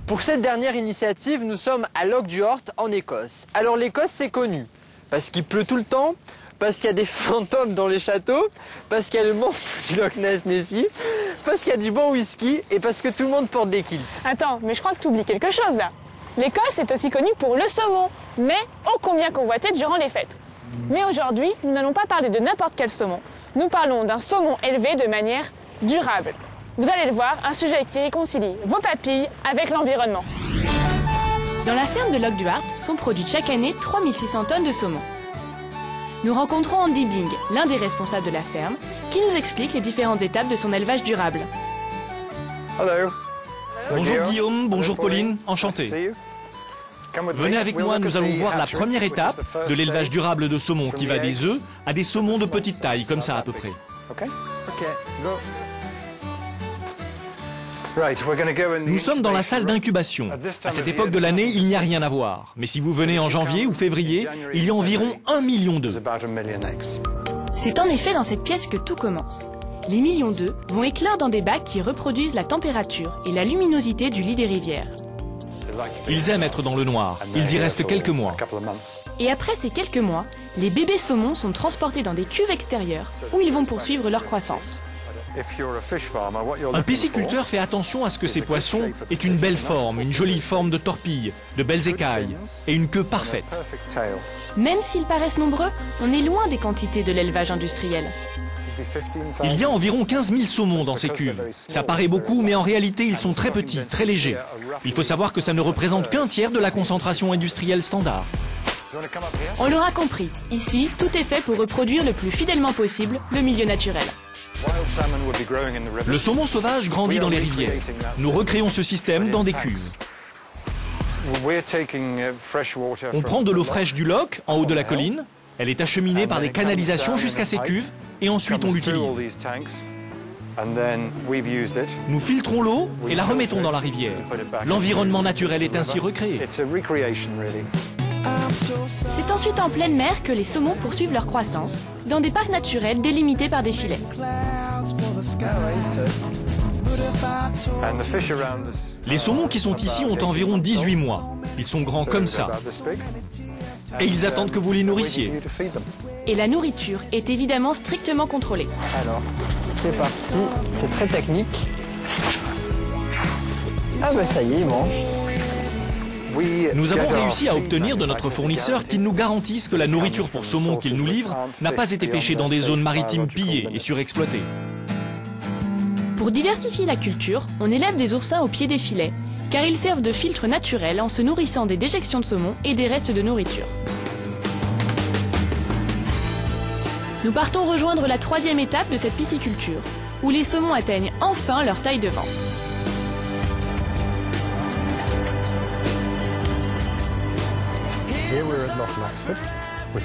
Pour cette dernière initiative, nous sommes à Loch Duart en Écosse. Alors l'Écosse, c'est connu parce qu'il pleut tout le temps, parce qu'il y a des fantômes dans les châteaux, parce qu'il y a le monstre du Loch Nessie, parce qu'il y a du bon whisky et parce que tout le monde porte des kilts. Attends, mais je crois que tu oublies quelque chose là. L'Écosse est aussi connue pour le saumon, mais ô combien convoité durant les fêtes. Mais aujourd'hui, nous n'allons pas parler de n'importe quel saumon. Nous parlons d'un saumon élevé de manière durable. Vous allez le voir, un sujet qui réconcilie vos papilles avec l'environnement. Dans la ferme de Loch Duart sont produites chaque année 3600 tonnes de saumon. Nous rencontrons Andy Bing, l'un des responsables de la ferme, qui nous explique les différentes étapes de son élevage durable. Hello. Bonjour Guillaume, bonjour Pauline, enchanté. Venez avec moi, nous allons voir la première étape de l'élevage durable de saumon qui va des œufs à des saumons de petite taille, comme ça à peu près. Nous sommes dans la salle d'incubation. À cette époque de l'année, il n'y a rien à voir. Mais si vous venez en janvier ou février, il y a environ 1 million d'œufs. C'est en effet dans cette pièce que tout commence. Les millions d'œufs vont éclore dans des bacs qui reproduisent la température et la luminosité du lit des rivières. Ils aiment être dans le noir. Ils y restent quelques mois. Et après ces quelques mois, les bébés saumons sont transportés dans des cuves extérieures où ils vont poursuivre leur croissance. Un pisciculteur fait attention à ce que ces poissons aient une belle forme, une jolie forme de torpille, de belles écailles et une queue parfaite. Même s'ils paraissent nombreux, on est loin des quantités de l'élevage industriel. Il y a environ 15 000 saumons dans ces cuves. Ça paraît beaucoup, mais en réalité, ils sont très petits, très légers. Il faut savoir que ça ne représente qu'un tiers de la concentration industrielle standard. On l'aura compris, ici, tout est fait pour reproduire le plus fidèlement possible le milieu naturel. Le saumon sauvage grandit dans les rivières. Nous recréons ce système dans des cuves. On prend de l'eau fraîche du loch, en haut de la colline. Elle est acheminée par des canalisations jusqu'à ces cuves et ensuite on l'utilise. Nous filtrons l'eau et la remettons dans la rivière. L'environnement naturel est ainsi recréé. C'est ensuite en pleine mer que les saumons poursuivent leur croissance, dans des parcs naturels délimités par des filets. Les saumons qui sont ici ont environ 18 mois. Ils sont grands comme ça. Et ils attendent que vous les nourrissiez. Et la nourriture est évidemment strictement contrôlée. Alors, c'est parti, c'est très technique. Ah bah ça y est, il mange. Nous avons réussi à obtenir de notre fournisseur qu'il nous garantisse que la nourriture pour saumon qu'il nous livre n'a pas été pêchée dans des zones maritimes pillées et surexploitées. Pour diversifier la culture, on élève des oursins au pied des filets, car ils servent de filtre naturel en se nourrissant des déjections de saumon et des restes de nourriture. Nous partons rejoindre la troisième étape de cette pisciculture, où les saumons atteignent enfin leur taille de vente.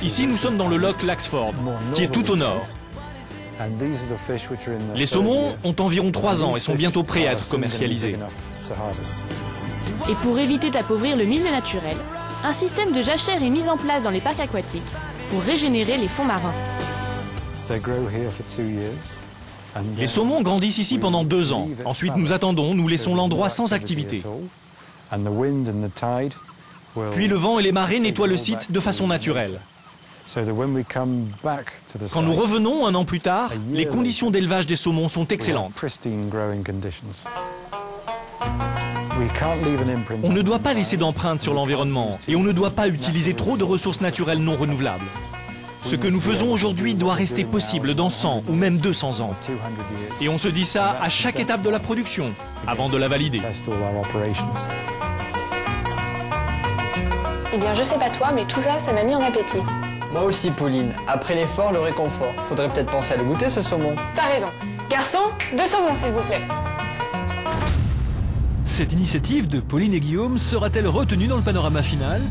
Ici, nous sommes dans le loch Laxford, qui est tout au nord. Les saumons ont environ 3 ans et sont bientôt prêts à être commercialisés. Et pour éviter d'appauvrir le milieu naturel, un système de jachère est mis en place dans les parcs aquatiques pour régénérer les fonds marins. Les saumons grandissent ici pendant 2 ans. Ensuite, nous attendons, nous laissons l'endroit sans activité. Puis le vent et les marées nettoient le site de façon naturelle. Quand nous revenons 1 an plus tard, les conditions d'élevage des saumons sont excellentes. On ne doit pas laisser d'empreinte sur l'environnement et on ne doit pas utiliser trop de ressources naturelles non renouvelables. Ce que nous faisons aujourd'hui doit rester possible dans 100 ou même 200 ans. Et on se dit ça à chaque étape de la production, avant de la valider. Eh bien, je sais pas toi, mais tout ça, ça m'a mis en appétit. Moi aussi, Pauline. Après l'effort, le réconfort. Faudrait peut-être penser à le goûter, ce saumon. T'as raison. Garçon, 2 saumons, s'il vous plaît. Cette initiative de Pauline et Guillaume sera-t-elle retenue dans le panorama final ?